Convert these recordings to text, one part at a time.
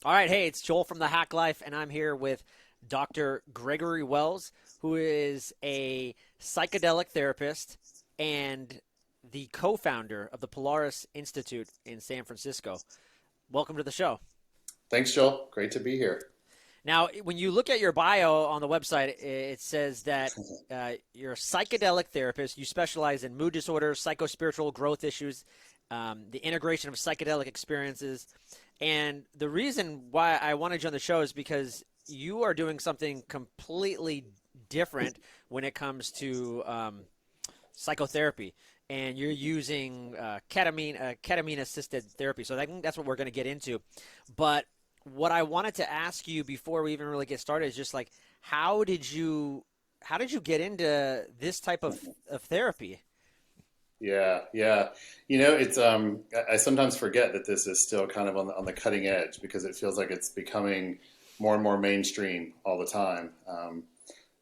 All right, hey, it's Joel from the Hack Life, and I'm here with Dr. Gregory Wells, who is a psychedelic therapist and the co-founder of the Polaris Institute in San Francisco. Welcome to the show. Thanks, Joel. Great to be here. Now, when you look at your bio on the website, it says that you're a psychedelic therapist. You specialize in mood disorders, psychospiritual growth issues, the integration of psychedelic experiences. And the reason why I wanted you on the show is because you are doing something completely different when it comes to psychotherapy. And you're using ketamine assisted therapy. So I think that's what we're going to get into. But what I wanted to ask you before we even really get started is just like, how did you get into this type of therapy? Yeah. It's I sometimes forget that this is still kind of on the cutting edge because it feels like it's becoming more and more mainstream all the time.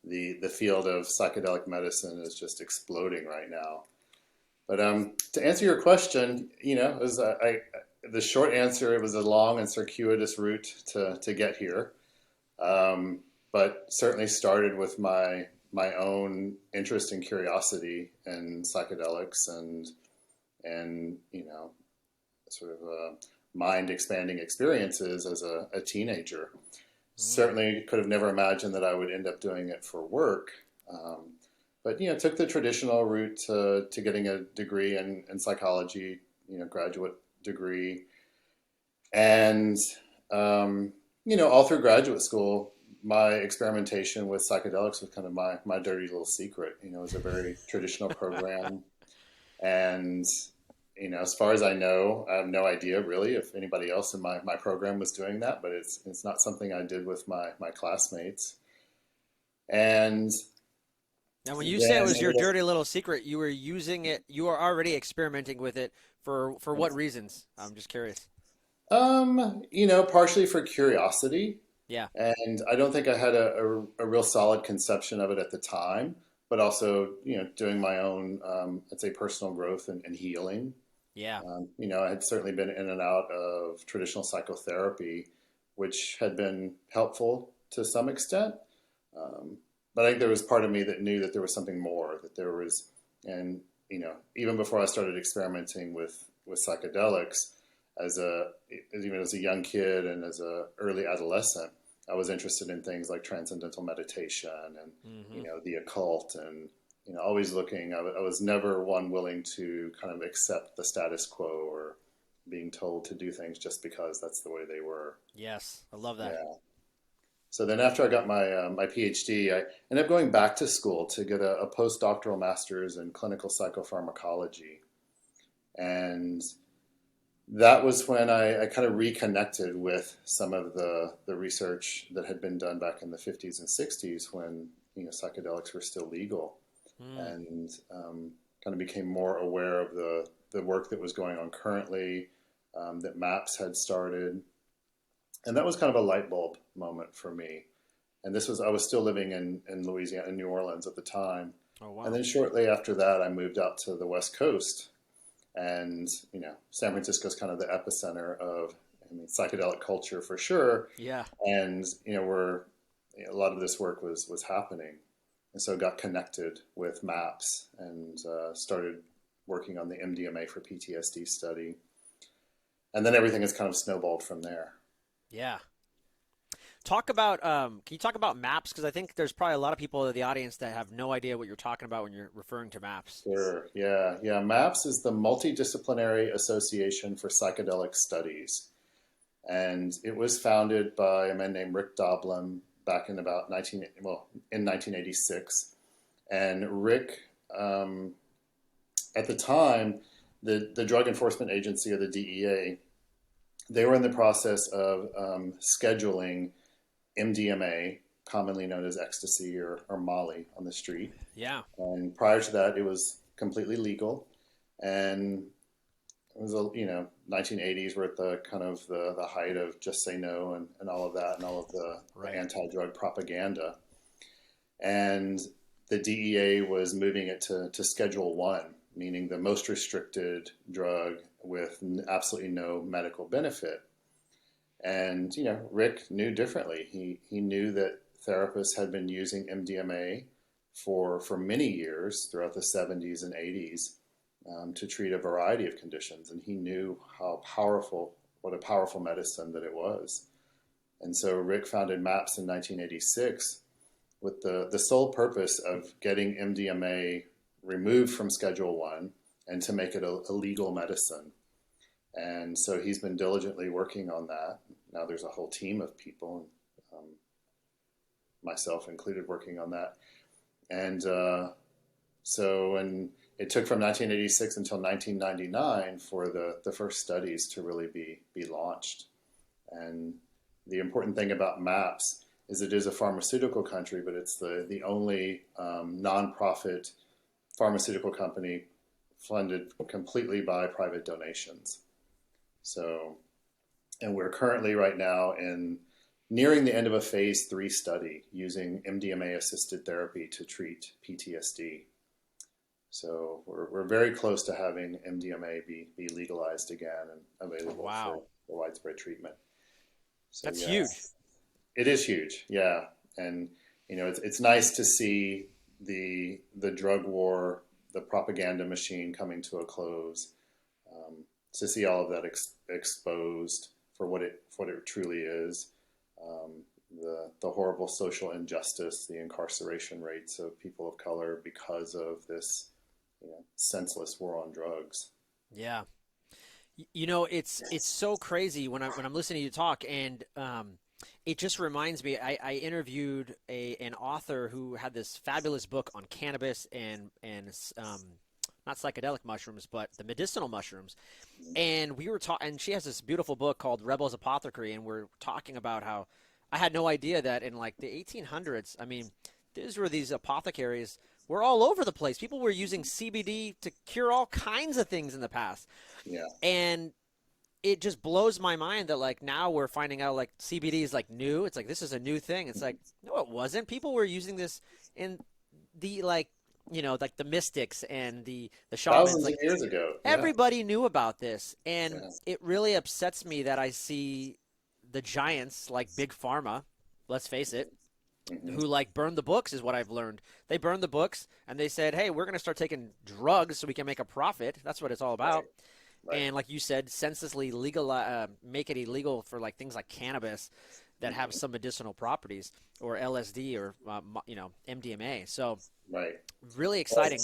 The field of psychedelic medicine is just exploding right now. But to answer your question, it was the short answer. It was a long and circuitous route to get here. But certainly started with my own interest and curiosity in psychedelics and sort of mind expanding experiences as a teenager. Mm, Certainly could have never imagined that I would end up doing it for work. But took the traditional route to getting a degree in psychology, graduate degree, and all through graduate school, my experimentation with psychedelics was kind of my dirty little secret. It was a very traditional program, and as far as I know, I have no idea really if anybody else in my program was doing that, but it's not something I did with my classmates. And Now, when you say it then was your dirty little secret, you were using it, you were already experimenting with it for what reasons? I'm just curious. partially for curiosity. Yeah. And I don't think I had a real solid conception of it at the time, but also, doing my own, I'd say, personal growth and healing. Yeah. I had certainly been in and out of traditional psychotherapy, which had been helpful to some extent. Um, but I think there was part of me that knew that there was something more, that there was, and, even before I started experimenting with psychedelics, even as a young kid and as a early adolescent, I was interested in things like transcendental meditation and Hmm. the occult and always looking. I was never one willing to kind of accept the status quo or being told to do things just because that's the way they were. Yes, I love that. Yeah. So then after I got my PhD, I ended up going back to school to get a postdoctoral master's in clinical psychopharmacology. And that was when I kind of reconnected with some of the research that had been done back in the 50s and 60s when psychedelics were still legal, Mm. and kind of became more aware of the work that was going on currently, that MAPS had started, and that was kind of a light bulb moment for me. And I was still living in Louisiana, in New Orleans at the time, Oh, and wow. then shortly after that, I moved out to the West Coast, and San Francisco is kind of the epicenter of, I mean, psychedelic culture for sure, Yeah. and where a lot of this work was happening, and so got connected with MAPS and started working on the MDMA for PTSD study, and then everything has kind of snowballed from there. Yeah. Talk about can you talk about maps? Because I think there's probably a lot of people in the audience that have no idea what you're talking about when you're referring to maps. Sure. Yeah. MAPS is the Multidisciplinary Association for Psychedelic Studies, and it was founded by a man named Rick Doblin back in about 1986. And Rick, um, at the time, the Drug Enforcement Agency, or the DEA, they were in the process of scheduling MDMA, commonly known as ecstasy or Molly, on the street. Yeah. And prior to that, it was completely legal, and it was 1980s. We're at the kind of the height of just say no and all of that and all of the Right. anti-drug propaganda. And the DEA was moving it to Schedule One, meaning the most restricted drug with absolutely no medical benefit. And, Rick knew differently. He knew that therapists had been using MDMA for many years throughout the 70s and 80s to treat a variety of conditions. And he knew what a powerful medicine that it was. And so Rick founded MAPS in 1986 with the sole purpose of getting MDMA removed from Schedule 1 and to make it a legal medicine. And so he's been diligently working on that. Now there's a whole team of people, myself included, working on that. And and it took from 1986 until 1999 for the first studies to really be launched. And the important thing about MAPS is it is a pharmaceutical country, but it's the only nonprofit pharmaceutical company funded completely by private donations. So, and we're currently right now nearing the end of a phase 3 study using MDMA-assisted therapy to treat PTSD. So we're very close to having MDMA be legalized again and available for widespread treatment. So, That's huge. It is huge, yeah. And it's nice to see the drug war, the propaganda machine coming to a close. To see all of that exposed for what it truly is, the horrible social injustice, the incarceration rates of people of color because of this senseless war on drugs. Yeah. It's so crazy when I'm listening to you talk, and it just reminds me. I interviewed an author who had this fabulous book on cannabis and not psychedelic mushrooms, but the medicinal mushrooms. And we were talking, and she has this beautiful book called Rebel's Apothecary, and we're talking about how I had no idea that in like the 1800s, I mean, these apothecaries were all over the place. People were using CBD to cure all kinds of things in the past. Yeah. And it just blows my mind that like now we're finding out like CBD is like new. It's like this is a new thing. It's like, no, it wasn't. People were using this in the like the mystics and the shamans. Thousands of years ago. Yeah. Everybody knew about this. And it really upsets me that I see the giants like Big Pharma, let's face it, who like burn the books is what I've learned. They burned the books and they said, hey, we're going to start taking drugs so we can make a profit. That's what it's all about. Right. And like you said, senselessly make it illegal for like things like cannabis that have some medicinal properties, or LSD, or MDMA. So really exciting.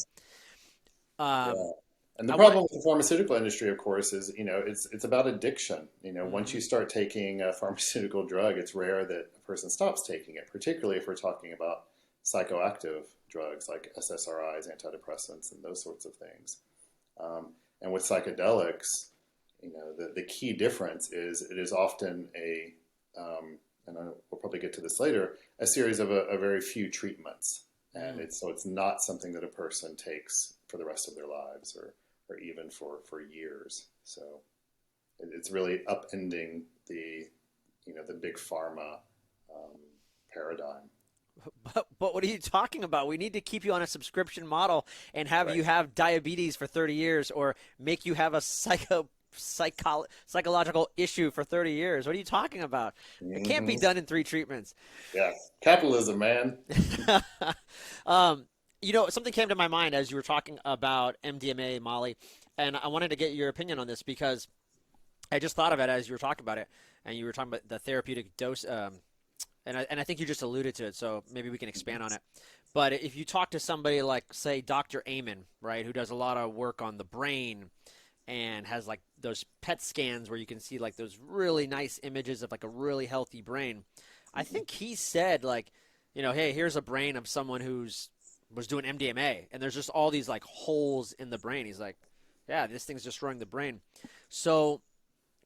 And the problem with the pharmaceutical industry, of course, is it's about addiction. Once you start taking a pharmaceutical drug, it's rare that a person stops taking it, particularly if we're talking about psychoactive drugs like SSRIs, antidepressants, and those sorts of things. And with psychedelics, the key difference is it is often and we'll probably get to this later, a series of a very few treatments. And it's not something that a person takes for the rest of their lives or even for years. So it's really upending the big pharma paradigm. But what are you talking about? We need to keep you on a subscription model and have you have diabetes for 30 years or make you have a psychological issue for 30 years. What are you talking about? It can't be done in 3 treatments. Yeah. Capitalism, man. Something came to my mind as you were talking about MDMA, Molly, and I wanted to get your opinion on this because I just thought of it as you were talking about it, and you were talking about the therapeutic dose, and I think you just alluded to it, so maybe we can expand on it. But if you talk to somebody like, say, Dr. Amen, right, who does a lot of work on the brain and has like those PET scans where you can see like those really nice images of like a really healthy brain, I think he said like, hey, here's a brain of someone was doing MDMA, and there's just all these like holes in the brain. He's like, yeah, this thing's destroying the brain. So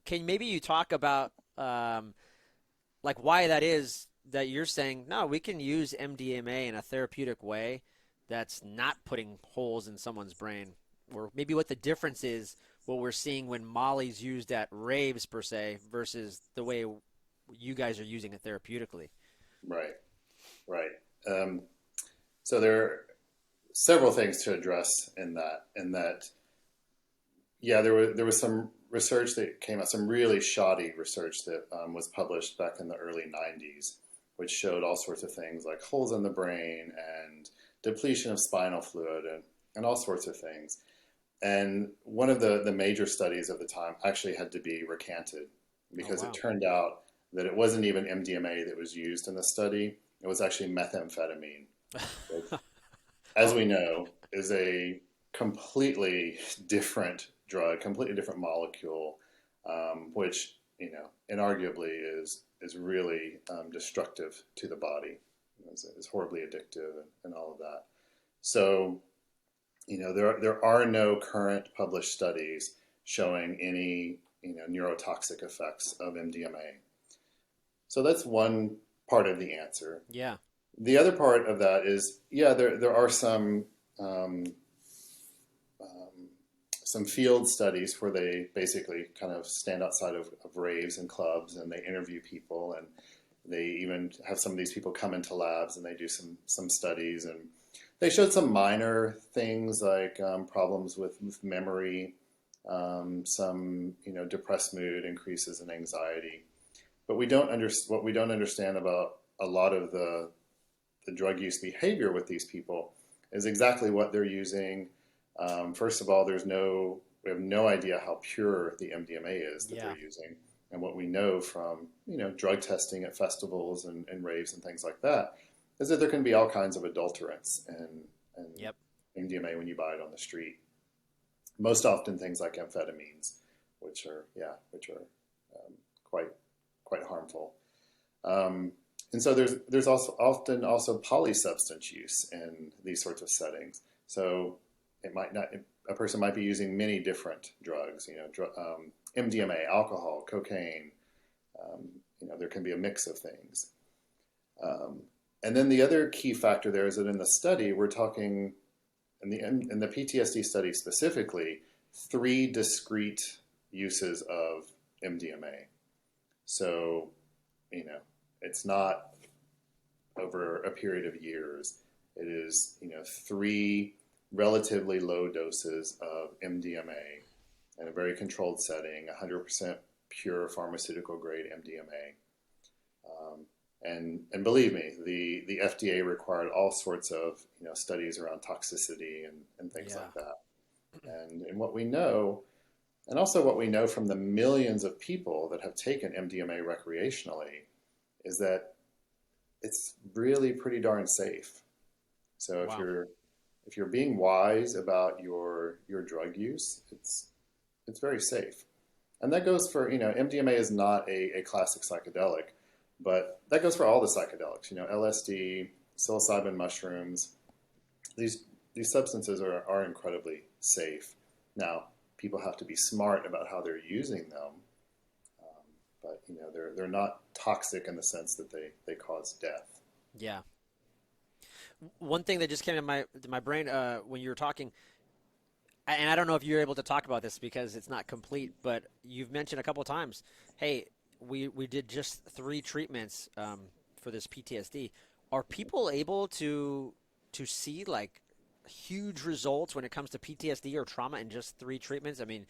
can maybe you talk about like why that is that you're saying, no, we can use MDMA in a therapeutic way that's not putting holes in someone's brain, or maybe what the difference is, what we're seeing when Molly's used at raves per se versus the way you guys are using it therapeutically. Right. So there are several things to address in that. Yeah, there was some research that came out, some really shoddy research that was published back in the early 90s, which showed all sorts of things like holes in the brain and depletion of spinal fluid and all sorts of things. And one of the major studies of the time actually had to be recanted because wow. it turned out that it wasn't even MDMA that was used in the study. It was actually methamphetamine, which, as we know, is a completely different drug, completely different molecule, which, inarguably is really destructive to the body. It's horribly addictive and all of that. So, there are no current published studies showing any, neurotoxic effects of MDMA. So that's one part of the answer. Yeah. The other part of that is, there are some field studies where they basically kind of stand outside of raves and clubs and they interview people, and they even have some of these people come into labs and they do some studies, and they showed some minor things like problems with memory, some depressed mood, increases in anxiety. But what we don't understand about a lot of the drug use behavior with these people is exactly what they're using. First of all, we have no idea how pure the MDMA is that they're using. And what we know from, drug testing at festivals and raves and things like that is that there can be all kinds of adulterants and Yep. MDMA when you buy it on the street. Most often things like amphetamines, which are quite harmful. And so there's also often polysubstance use in these sorts of settings. So a person might be using many different drugs, MDMA, alcohol, cocaine. There can be a mix of things. And then the other key factor there is that in the study, we're talking, in the PTSD study specifically, 3 discrete uses of MDMA. So, it's not over a period of years. It is, 3 relatively low doses of MDMA in a very controlled setting, 100% pure pharmaceutical grade MDMA. And believe me, the FDA required all sorts of studies around toxicity and things like that. And what we know, and also what we know from the millions of people that have taken MDMA recreationally, is that it's really pretty darn safe. So if you're being wise about your drug use, it's very safe. And that goes for, MDMA is not a classic psychedelic, but that goes for all the psychedelics, LSD, psilocybin mushrooms. These substances are incredibly safe. Now, people have to be smart about how they're using them, but they're not toxic in the sense that they cause death. Yeah. One thing that just came to my brain when you were talking, and I don't know if you're able to talk about this because it's not complete, but you've mentioned a couple of times, hey, we did just 3 treatments for this PTSD. Are people able to see like huge results when it comes to PTSD or trauma in just 3 treatments? I mean,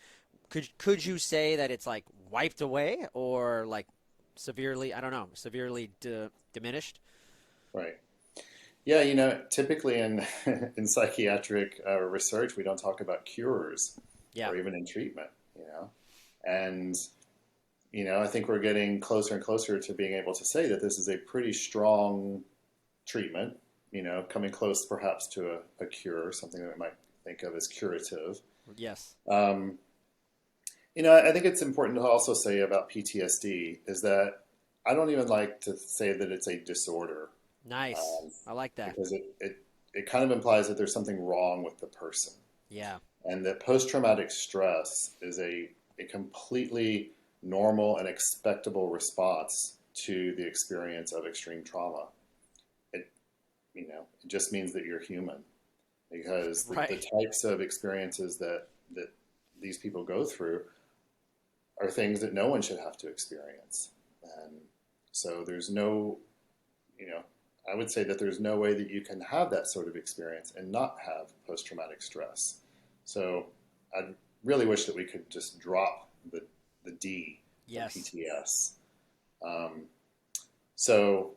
could you say that it's like wiped away or like severely, I don't know, severely diminished? Right. Yeah, typically in in psychiatric research, we don't talk about cures Yeah. or even in treatment, And, I think we're getting closer and closer to being able to say that this is a pretty strong treatment, coming close perhaps to a cure, something that we might think of as curative. Yes. I think it's important to also say about PTSD is that I don't even like to say that it's a disorder. Nice. I like that. Because it kind of implies that there's something wrong with the person. Yeah. And that post-traumatic stress is a completely normal and expectable response to the experience of extreme trauma. It just means that you're human, because the types of experiences that these people go through are things that no one should have to experience. And so there's no, I would say that there's no way that you can have that sort of experience and not have post-traumatic stress. So I really wish that we could just drop the D from Yes. PTS. Um, so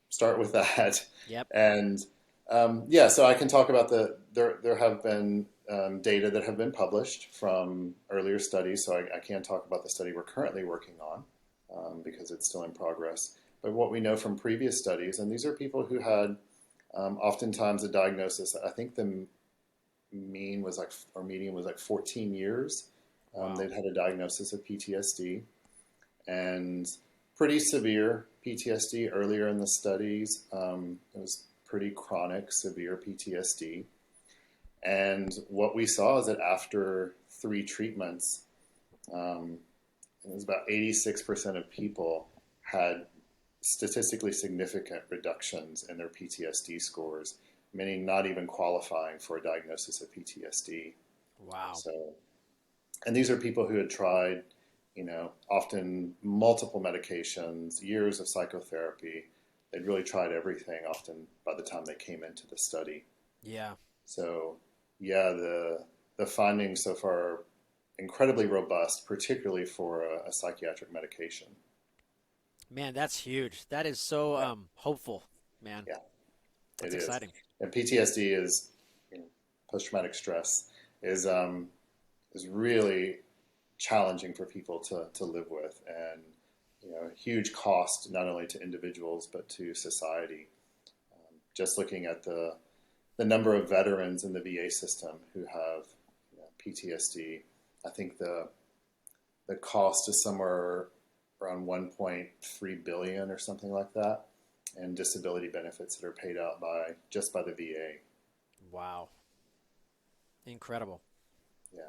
start with that, Yep. and yeah, so I can talk about there have been data that have been published from earlier studies. So I can't talk about the study we're currently working on because it's still in progress. But what we know from previous studies, and these are people who had oftentimes a diagnosis. I think the mean was like, or median was like 14 years. Wow. They'd had a diagnosis of PTSD and pretty severe PTSD earlier in the studies. It was pretty chronic, severe PTSD. And what we saw is that after 3 treatments, it was about 86% of people had statistically significant reductions in their PTSD scores, meaning not even qualifying for a diagnosis of PTSD. Wow. So, and these are people who had tried, often multiple medications, years of psychotherapy. They'd really tried everything often by the time they came into the study. Yeah. So, yeah, the findings so far are incredibly robust, particularly for a psychiatric medication. Man, that's huge. That is so Yeah, hopeful, man. yeah, it That's is. exciting. And PTSD is, post-traumatic stress is really challenging for people to live with, and a huge cost not only to individuals but to society. Just looking at the number of veterans in the VA system who have PTSD, I think the cost is somewhere around 1.3 billion or something like that, and disability benefits that are paid out by the VA. Wow. Incredible. Yeah.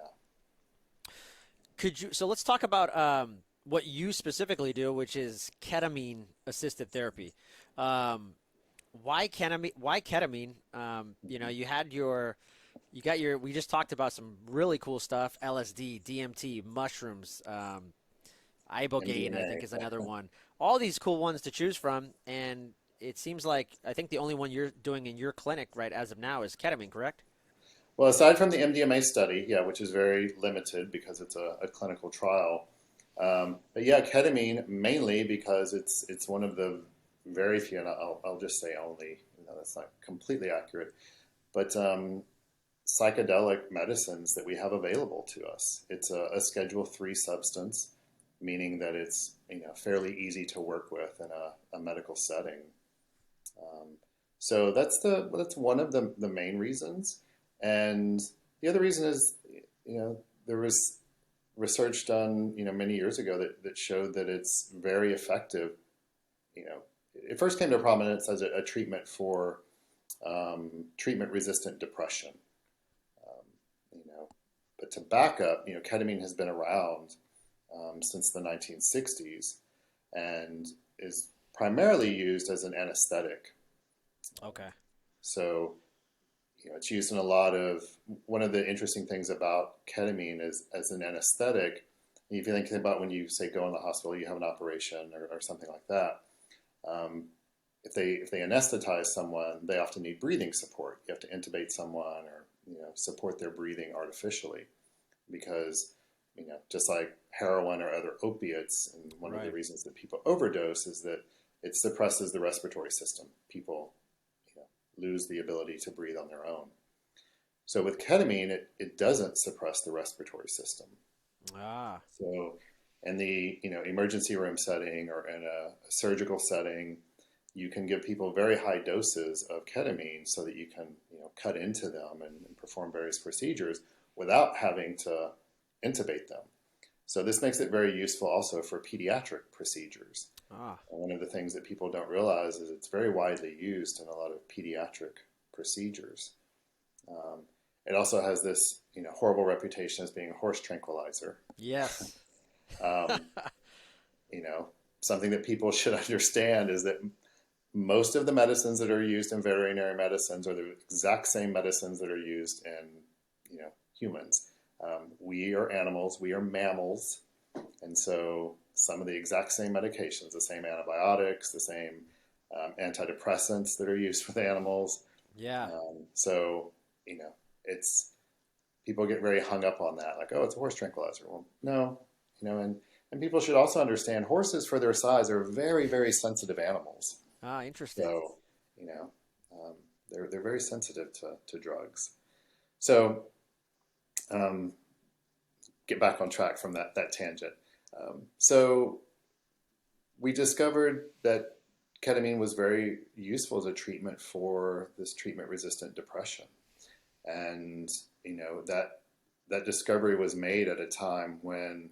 So let's talk about what you specifically do, which is ketamine assisted therapy. Um, why ketamine? Why ketamine? You got your, we just talked about some really cool stuff: LSD, DMT, mushrooms, Ibogaine, I think MDMA. is another one. All these cool ones to choose from, and it seems like I think the only one you're doing in your clinic right as of now is ketamine, correct? Well, aside from the MDMA study, yeah, which is very limited because it's a clinical trial, but yeah, ketamine mainly because it's one of the very few, and I'll just say only, that's not completely accurate, but psychedelic medicines that we have available to us. It's a Schedule 3 substance, meaning that it's fairly easy to work with in a medical setting. Um, so that's one of the main reasons. And the other reason is, there was research done, many years ago that showed that it's very effective. It first came to prominence as a treatment for treatment-resistant depression. Um, but to back up, ketamine has been around since the 1960s and is primarily used as an anesthetic. Okay. So it's used in a lot of, one of the interesting things about ketamine is as an anesthetic. If you think about when you say go in the hospital, you have an operation or something like that. Um, if they anesthetize someone, they often need breathing support. You have to intubate someone or support their breathing artificially because just like heroin or other opiates, and one of the Right. reasons that people overdose is that it suppresses the respiratory system. People lose the ability to breathe on their own. So with ketamine, it doesn't suppress the respiratory system. Ah. So in the emergency room setting or in a surgical setting, you can give people very high doses of ketamine so that you can cut into them and perform various procedures without having to intubate them. So this makes it very useful also for pediatric procedures. Ah. And one of the things that people don't realize is it's very widely used in a lot of pediatric procedures. Um, it also has this horrible reputation as being a horse tranquilizer. Yes. Um, you know, Something that people should understand is that most of the medicines that are used in veterinary medicines are the exact same medicines that are used in humans. We are animals, we are mammals, and so some of the exact same medications, the same antibiotics, the same antidepressants that are used with animals. Yeah. So it's people get very hung up on that, like, oh, it's a horse tranquilizer. Well, no, and people should also understand horses for their size are very, very sensitive animals. Ah, interesting. So, you know, um, they're very sensitive to drugs. So, um, get back on track from that tangent. So we discovered that ketamine was very useful as a treatment for this treatment-resistant depression. And, that discovery was made at a time when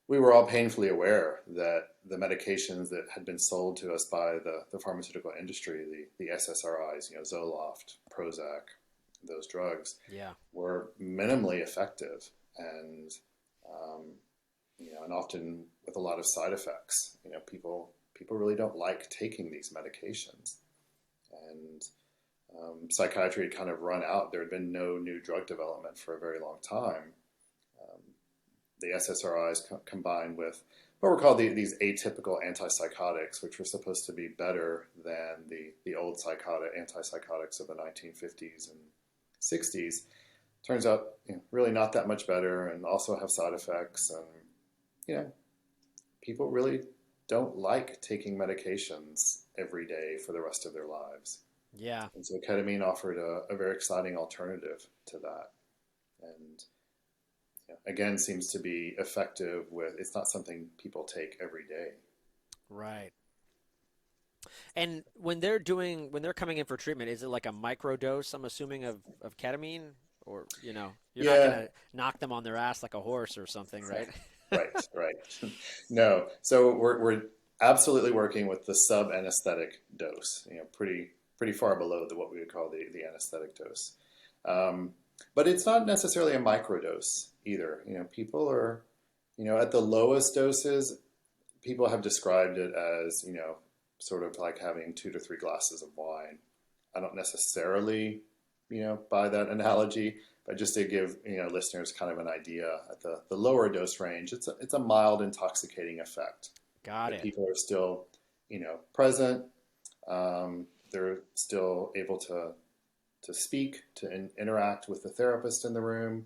we were all painfully aware that the medications that had been sold to us by the pharmaceutical industry, the SSRIs, Zoloft, Prozac, those drugs, Yeah. were minimally effective and, um, and often with a lot of side effects. People really don't like taking these medications. And psychiatry had kind of run out. There had been no new drug development for a very long time. Um, the SSRIs combined with what were called these atypical antipsychotics, which were supposed to be better than the old antipsychotics of the 1950s and 60s. Turns out, really not that much better, and also have side effects. And people really don't like taking medications every day for the rest of their lives. Yeah. And so ketamine offered a very exciting alternative to that. And again, seems to be effective it's not something people take every day. Right. And when they're coming in for treatment, is it like a micro dose, I'm assuming, of ketamine? Or, you're not Yeah, going to knock them on their ass like a horse or something, right? right. No. So we're absolutely working with the sub-anesthetic dose, pretty far below what we would call the anesthetic dose. But it's not necessarily a microdose either. People are, at the lowest doses, people have described it as, sort of like having 2 to 3 glasses of wine. I don't necessarily, buy that analogy, but just to give, listeners kind of an idea, at the lower dose range, it's a mild intoxicating effect. Got But it. people are still, present. They're still able to speak, to interact with the therapist in the room.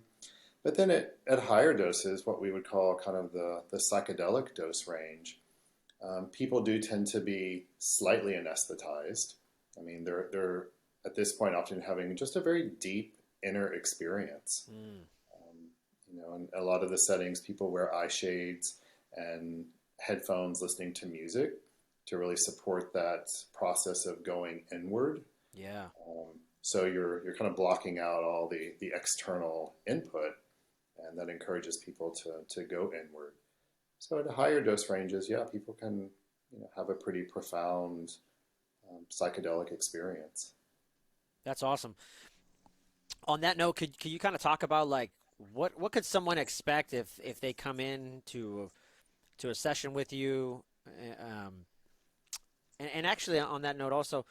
But then at higher doses, what we would call kind of the psychedelic dose range, people do tend to be slightly anesthetized. I mean, they're at this point often having just a very deep inner experience. Mm. In a lot of the settings, people wear eye shades and headphones listening to music to really support that process of going inward. Yeah. So you're kind of blocking out all the external input, and that encourages people to go inward. So at higher dose ranges, yeah, people can have a pretty profound psychedelic experience. That's awesome. On that note, could you kind of talk about, like, what could someone expect if they come in to a session with you? Um, and actually, on that note also,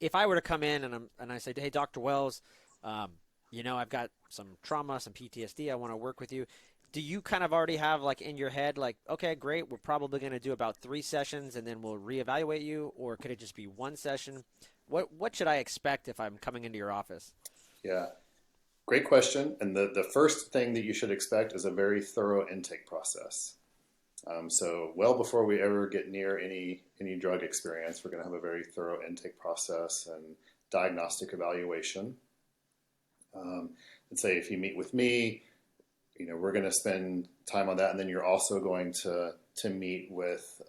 if I were to come in and I say, hey, Dr. Wells, I've got some trauma, some PTSD, I want to work with you. Do you kind of already have, like, in your head, like, okay, great, we're probably going to do about 3 sessions and then we'll reevaluate you, or could it just be 1 session? What should I expect if I'm coming into your office? Yeah, great question. And the first thing that you should expect is a very thorough intake process. So well before we ever get near any drug experience, we're going to have a very thorough intake process and diagnostic evaluation. Let's say if you meet with me, we're going to spend time on that, and then you're also going to meet with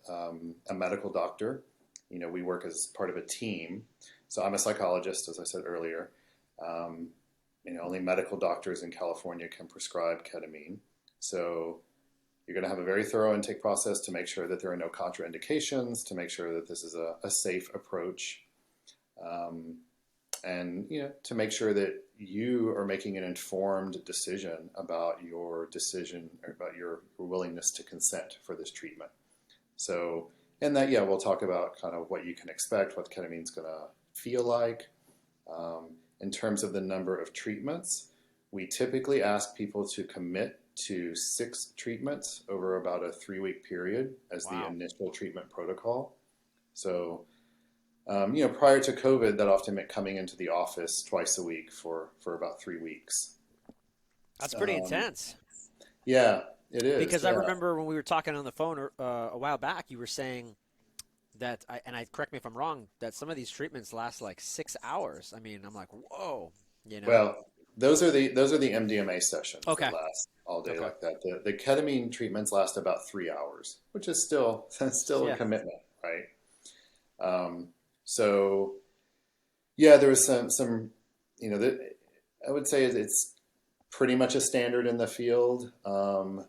a medical doctor. We work as part of a team. So I'm a psychologist, as I said earlier. Only medical doctors in California can prescribe ketamine. So you're going to have a very thorough intake process to make sure that there are no contraindications, to make sure that this is a safe approach, and to make sure that you are making an informed decision about your willingness to consent for this treatment. So in that, we'll talk about kind of what you can expect, what ketamine's going to feel like. In terms of the number of treatments, we typically ask people to commit to 6 treatments over about a 3-week period as the initial treatment protocol. So, prior to COVID, that often meant coming into the office twice a week for about 3 weeks. That's pretty intense. Yeah. It is, Because I yeah. remember when we were talking on the phone a while back, you were saying that, and I correct me if I'm wrong, that some of these treatments last like 6 hours. I mean, I'm like, whoa, you know? Well, those are the MDMA sessions that Okay. last all day Okay. like that. The ketamine treatments last about 3 hours, which is still a Yeah. commitment, right? Um, so yeah, there was some I would say it's pretty much a standard in the field.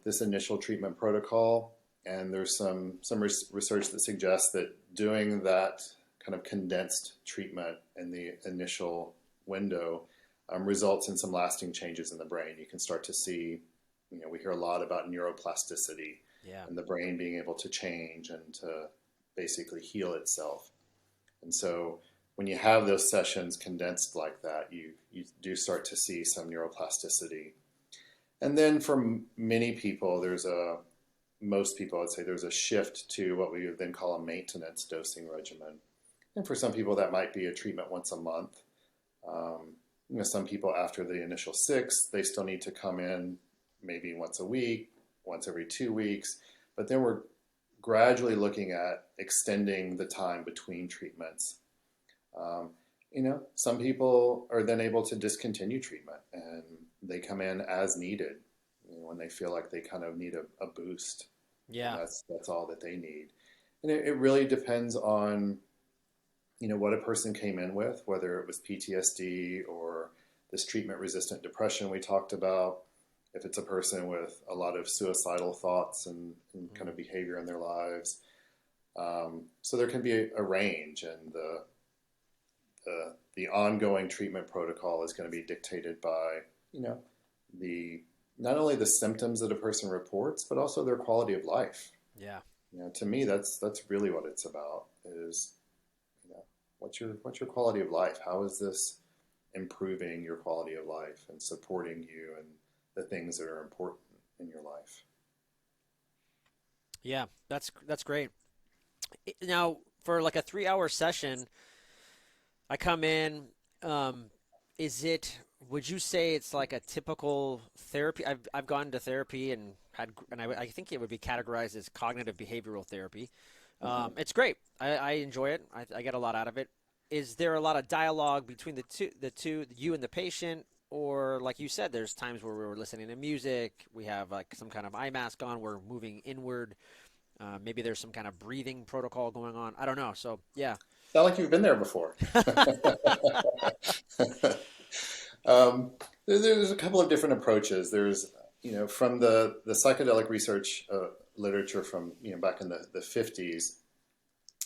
This initial treatment protocol, and there's some research that suggests that doing that kind of condensed treatment in the initial window results in some lasting changes in the brain. You can start to see, we hear a lot about neuroplasticity Yeah. and the brain being able to change and to basically heal itself. And so when you have those sessions condensed like that, you do start to see some neuroplasticity. And then for many people, most people, I'd say there's a shift to what we would then call a maintenance dosing regimen. And for some people, that might be a treatment once a month. Some people after the initial 6, they still need to come in maybe once a week, once every 2 weeks. But then we're gradually looking at extending the time between treatments. Some people are then able to discontinue treatment and they come in as needed, when they feel like they kind of need a boost, and Yeah. that's all that they need. And it really depends on, what a person came in with, whether it was PTSD or this treatment-resistant depression we talked about, if it's a person with a lot of suicidal thoughts and kind of behavior in their lives. So there can be a range, and the ongoing treatment protocol is going to be dictated by, the not only the symptoms that a person reports, but also their quality of life. Yeah. To me, that's really what it's about. Is what's your quality of life? How is this improving your quality of life and supporting you and the things that are important in your life? Yeah. That's great. Now, for like a 3 hour session, I come in. Um, is it? Would you say it's like a typical therapy? I've gone to therapy and I think it would be categorized as cognitive behavioral therapy. Mm-hmm. It's great. I enjoy it. I get a lot out of it. Is there a lot of dialogue between you and the patient, or like you said, there's times where we're listening to music, we have like some kind of eye mask on, we're moving inward. Maybe there's some kind of breathing protocol going on. I don't know. So yeah. Sound like you've been there before. um, there's a couple of different approaches. There's, from the psychedelic research literature from, back in the 50s,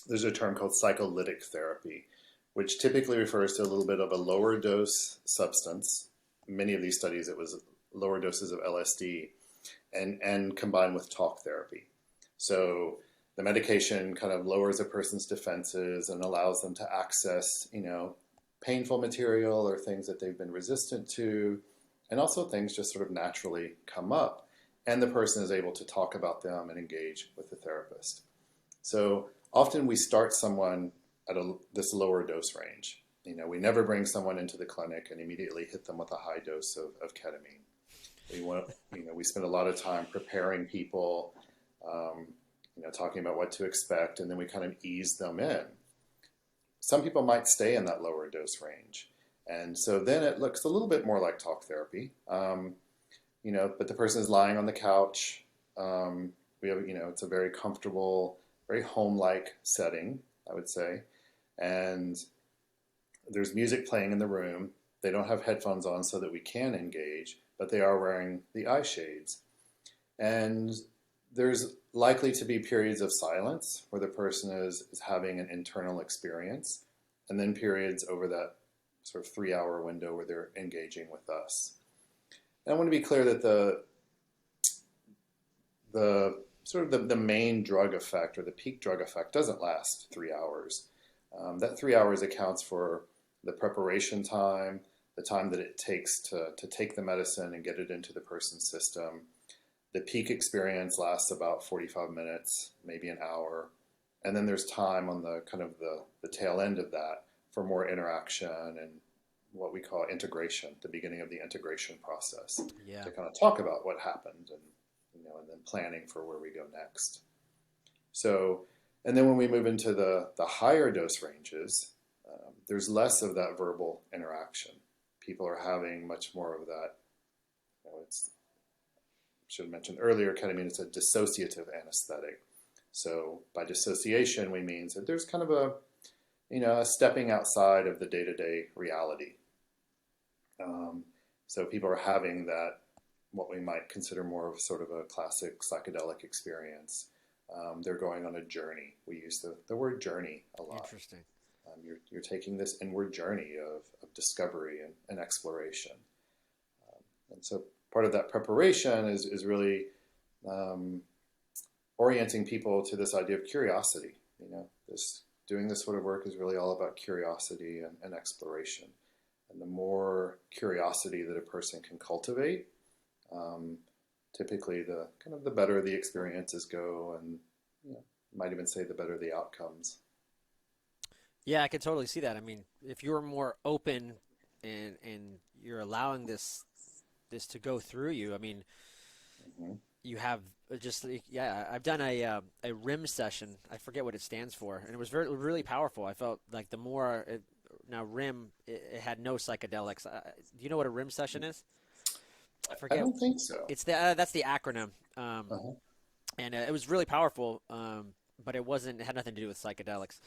there's a term called psycholytic therapy, which typically refers to a little bit of a lower dose substance. Many of these studies, it was lower doses of LSD and combined with talk therapy. So the medication kind of lowers a person's defenses and allows them to access, painful material or things that they've been resistant to, and also things just sort of naturally come up. And the person is able to talk about them and engage with the therapist. So often we start someone at this lower dose range. We never bring someone into the clinic and immediately hit them with a high dose of ketamine. We spend a lot of time preparing people, talking about what to expect, and then we kind of ease them in. Some people might stay in that lower dose range. And so then it looks a little bit more like talk therapy, but the person is lying on the couch. We have, it's a very comfortable, very home-like setting, I would say. And there's music playing in the room. They don't have headphones on so that we can engage, but they are wearing the eye shades. And there's likely to be periods of silence where the person is having an internal experience, and then periods over that sort of 3 hour window where they're engaging with us. And I want to be clear that the sort of the main drug effect or the peak drug effect doesn't last 3 hours. That 3 hours accounts for the preparation time, the time that it takes to take the medicine and get it into the person's system. The peak experience lasts about 45 minutes, maybe an hour. And then there's time on the kind of the tail end of that for more interaction and what we call integration, the beginning of the integration process, Yeah. to kind of talk about what happened and and then planning for where we go next. So, and then when we move into the higher dose ranges, there's less of that verbal interaction. People are having much more of that. It's should have mentioned earlier, ketamine is a dissociative anesthetic. So by dissociation, we mean that there's kind of a stepping outside of the day-to-day reality. So people are having that, what we might consider more of sort of a classic psychedelic experience. They're going on a journey. We use the word journey a lot. Interesting. You're taking this inward journey of discovery and exploration. And so part of that preparation is really orienting people to this idea of curiosity. Doing this sort of work is really all about curiosity and exploration. And the more curiosity that a person can cultivate, typically the better the experiences go, and might even say the better the outcomes. Yeah, I can totally see that. I mean, if you're more open and you're allowing this to go through you, I mean, you have I've done a RIM session. I forget what it stands for, and it was really powerful. I felt like the more now RIM, it had no psychedelics. Do you know what a RIM session is? I forget. I don't think so. It's that's the acronym, Uh-huh. and it was really powerful. But it had nothing to do with psychedelics.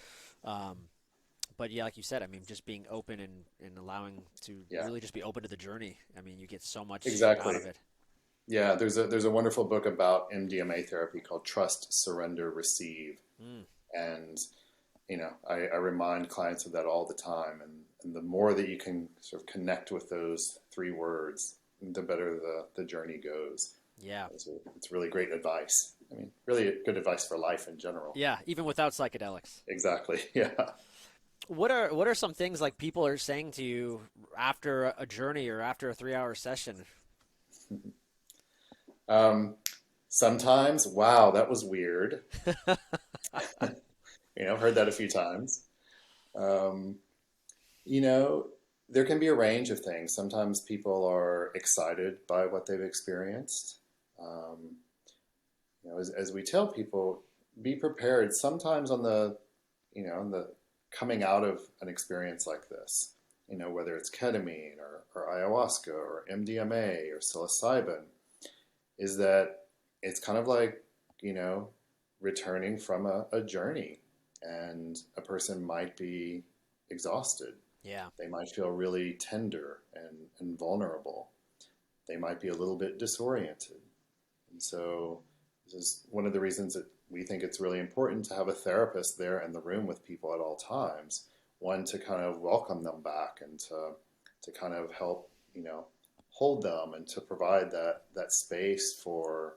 But yeah, like you said, I mean, just being open and allowing to really just be open to the journey. I mean, you get so much Exactly. out of it. Yeah, there's a wonderful book about MDMA therapy called Trust, Surrender, Receive. And, I remind clients of that all the time. And the more that you can sort of connect with those three words, the better the journey goes. Yeah. It's really great advice. I mean, really good advice for life in general. Yeah, even without psychedelics. Exactly. Yeah. What are some things like people are saying to you after a journey or after a 3-hour session? Sometimes, wow, that was weird. Heard that a few times. There can be a range of things. Sometimes people are excited by what they've experienced. As we tell people, be prepared. Sometimes on the coming out of an experience like this, whether it's ketamine or ayahuasca or MDMA or psilocybin, is that it's kind of like, returning from a journey, and a person might be exhausted. Yeah. They might feel really tender and vulnerable. They might be a little bit disoriented. And so this is one of the reasons that we think it's really important to have a therapist there in the room with people at all times. One, to kind of welcome them back and to kind of help, hold them and to provide that space for,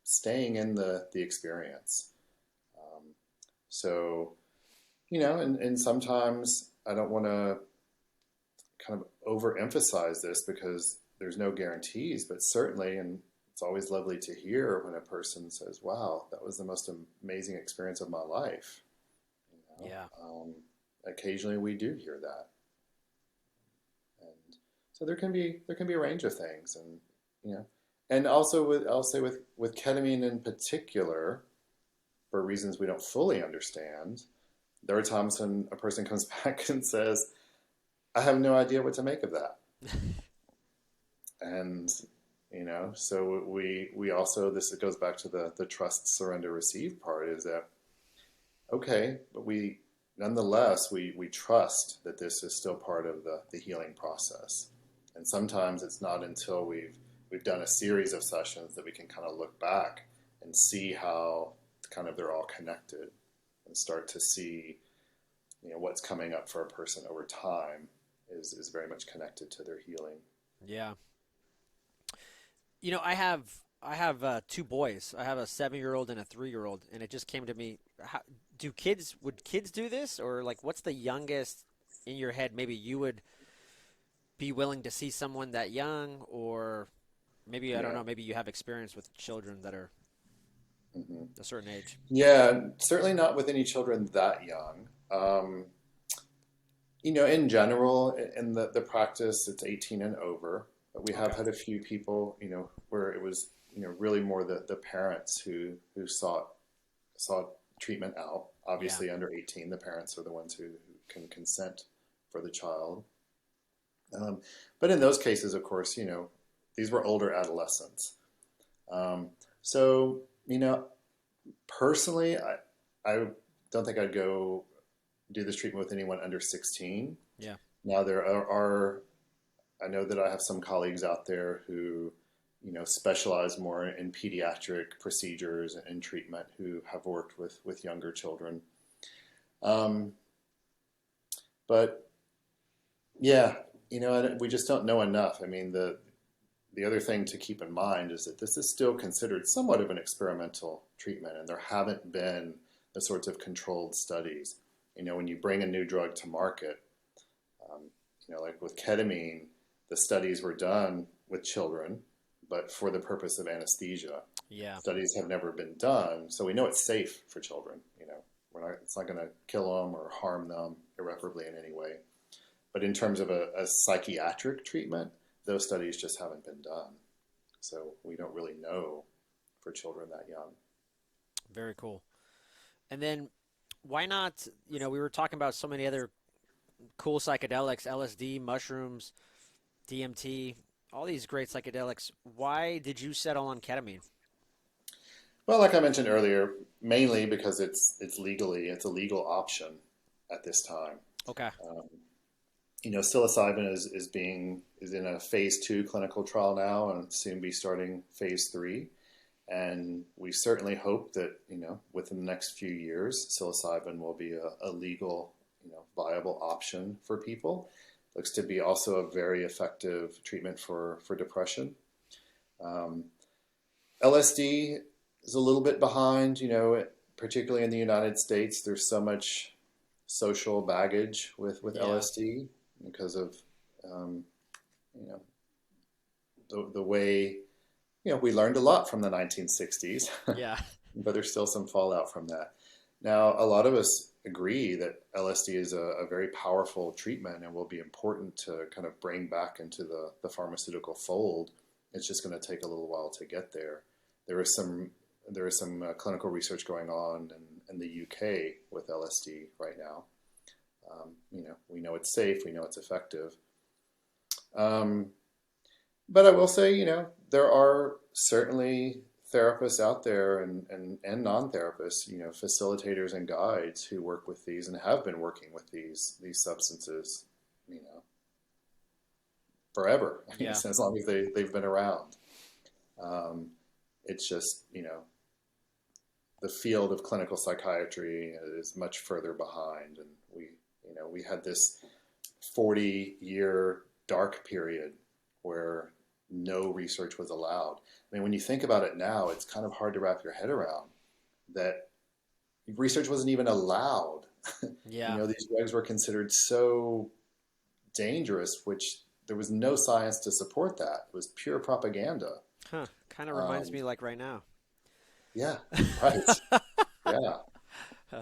staying in the experience. And sometimes I don't want to kind of overemphasize this because there's no guarantees, but certainly, and it's always lovely to hear when a person says, wow, that was the most amazing experience of my life. Yeah. Occasionally we do hear that. And so there can be a range of things, and also I'll say with ketamine in particular, for reasons we don't fully understand, there are times when a person comes back and says, I have no idea what to make of that. And, so we also, this goes back to the trust, surrender, receive part, is that, okay, but nonetheless, we trust that this is still part of the healing process. And sometimes it's not until we've done a series of sessions that we can kind of look back and see how kind of they're all connected and start to see, what's coming up for a person over time is very much connected to their healing. Yeah. I have 2 boys. I have a 7-year-old and a 3-year-old, and it just came to me, would kids do this? Or like, what's the youngest in your head maybe you would be willing to see someone that young? Or maybe, I don't know, maybe you have experience with children that are a certain age. Yeah, certainly not with any children that young. In general, in the practice, it's 18 and over. But we have Okay. had a few people, where it was, really more the parents who sought treatment out. Yeah. Obviously, under 18, the parents are the ones who can consent for the child. Um, but in those cases, of course, these were older adolescents. Um, so, personally, I don't think I'd go do this treatment with anyone under 16. Yeah. Now, I know that I have some colleagues out there who, specialize more in pediatric procedures and treatment who have worked with younger children. Um, but yeah, we just don't know enough. I mean, the other thing to keep in mind is that this is still considered somewhat of an experimental treatment, and there haven't been the sorts of controlled studies. When you bring a new drug to market, um, like with ketamine, the studies were done with children, but for the purpose of anesthesia. Yeah. Studies have never been done, so we know it's safe for children. It's not going to kill them or harm them irreparably in any way. But in terms of a psychiatric treatment, those studies just haven't been done. So we don't really know for children that young. Very cool. And then why not, we were talking about so many other cool psychedelics, LSD, mushrooms, DMT, all these great psychedelics. Why did you settle on ketamine? Well, like I mentioned earlier, mainly because it's a legal option at this time. Okay. Um, psilocybin is in a phase 2 clinical trial now, and soon be starting phase 3. And we certainly hope that within the next few years, psilocybin will be a legal, viable option for people. Looks to be also a very effective treatment for depression. Um, LSD is a little bit behind, particularly in the United States. There's so much social baggage with Yeah. LSD because of, um, you know, the way, we learned a lot from the 1960s, Yeah. but there's still some fallout from that. Now, a lot of us agree that LSD is a very powerful treatment and will be important to kind of bring back into the pharmaceutical fold. It's just going to take a little while to get there. There is some clinical research going on in the UK with LSD right now. We know it's safe, we know it's effective. Um, but I will say, there are certainly therapists out there and non-therapists, facilitators and guides who work with these and have been working with these substances, forever. I mean, Yeah. as long as they've been around. It's just, the field of clinical psychiatry is much further behind. And we had this 40-year dark period where no research was allowed. I mean, when you think about it now, it's kind of hard to wrap your head around that research wasn't even allowed. Yeah. These drugs were considered so dangerous, which there was no science to support that. It was pure propaganda. Huh. Kind of reminds Um, me like right now. yeah, right. Yeah.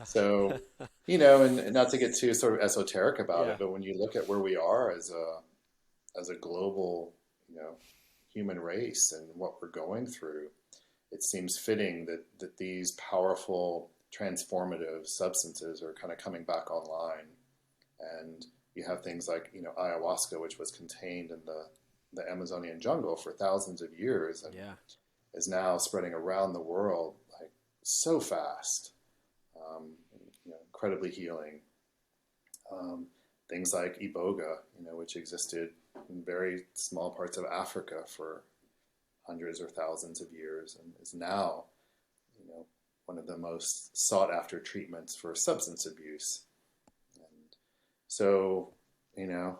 So, and not to get too sort of esoteric about Yeah. it, but when you look at where we are as a global, human race and what we're going through, it seems fitting that these powerful transformative substances are kind of coming back online. And you have things like, ayahuasca, which was contained in the Amazonian jungle for thousands of years and Yeah. is now spreading around the world like so fast, incredibly healing. Things like Iboga, which existed in very small parts of Africa for hundreds or thousands of years and is now, one of the most sought after treatments for substance abuse. And so, who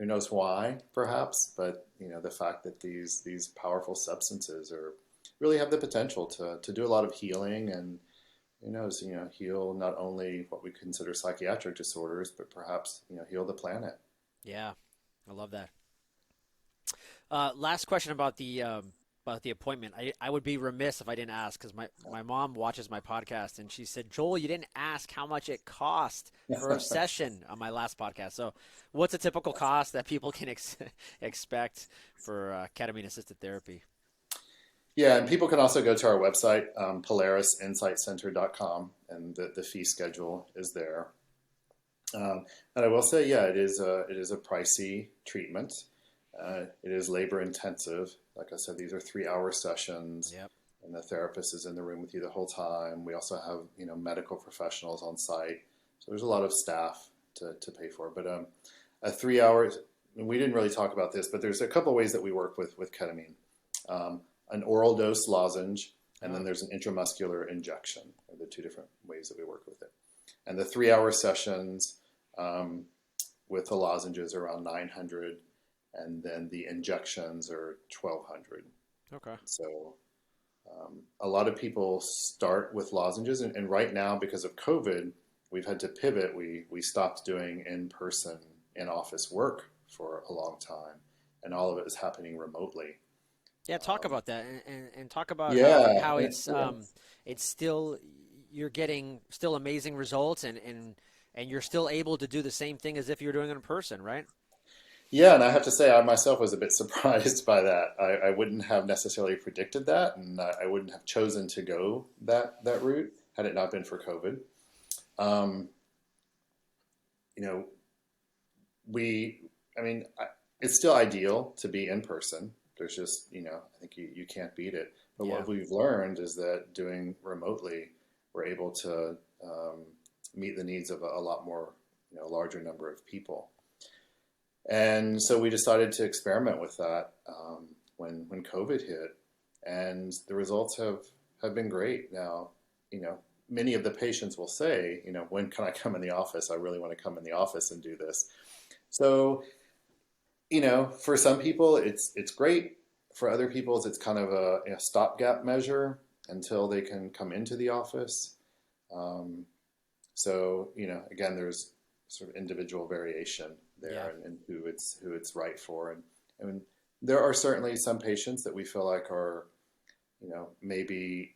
knows why, perhaps, but the fact that these powerful substances are really have the potential to do a lot of healing and who knows, heal not only what we consider psychiatric disorders, but perhaps, heal the planet. Yeah. I love that. Last question about the about the appointment. I would be remiss if I didn't ask because my mom watches my podcast and she said, Joel, you didn't ask how much it cost for a session on my last podcast. So what's a typical cost that people can expect for ketamine-assisted therapy? Yeah, and people can also go to our website, polarisinsightcenter.com, and the fee schedule is there. And I will say, yeah, it is a pricey treatment. It is labor intensive. Like I said, these are 3-hour sessions, Yep. and the therapist is in the room with you the whole time. We also have, medical professionals on site, so there's a lot of staff to pay for. But a 3 hours, we didn't really talk about this, but there's a couple ways that we work with ketamine. An oral dose lozenge, and then there's an intramuscular injection. Are the two different ways that we work with it. And the 3-hour sessions with the lozenges are around 900, and then the injections are 1,200. Okay. So a lot of people start with lozenges, and right now, because of COVID, we've had to pivot. We stopped doing in-person, in-office work for a long time, and all of it is happening remotely. Yeah, talk about that and talk about Yeah, how it's still you're getting still amazing results and you're still able to do the same thing as if you're doing it in person, right? yeah, and I have to say, I myself was a bit surprised by that. I wouldn't have necessarily predicted that, and I wouldn't have chosen to go that route had it not been for COVID. Um, you know, it's still ideal to be in person. There's just, I think you can't beat it. But Yeah. what we've learned is that doing remotely, we're able to meet the needs of a lot more, larger number of people. And so we decided to experiment with that when COVID hit, and the results have been great. Now, many of the patients will say, when can I come in the office? I really want to come in the office and do this. So, for some people it's great. For other people, it's kind of a stopgap measure until they can come into the office. So, again, there's sort of individual variation there, Yeah. and who it's right for. And I mean, there are certainly some patients that we feel like are, maybe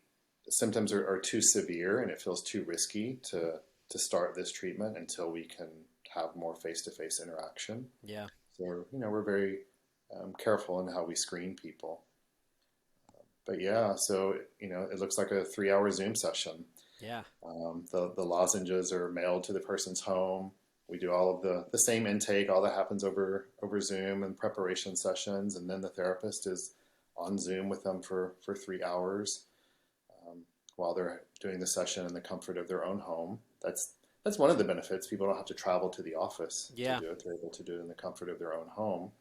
symptoms are too severe and it feels too risky to start this treatment until we can have more face-to-face interaction. Yeah. So, we're very careful in how we screen people. But yeah, so, it looks like a 3-hour Zoom session. Yeah. The lozenges are mailed to the person's home. We do all of the same intake. All that happens over Zoom and preparation sessions. And then the therapist is on Zoom with them for 3 hours while they're doing the session in the comfort of their own home. That's one of the benefits. People don't have to travel to the office Yeah. to do it. They're able to do it in the comfort of their own home,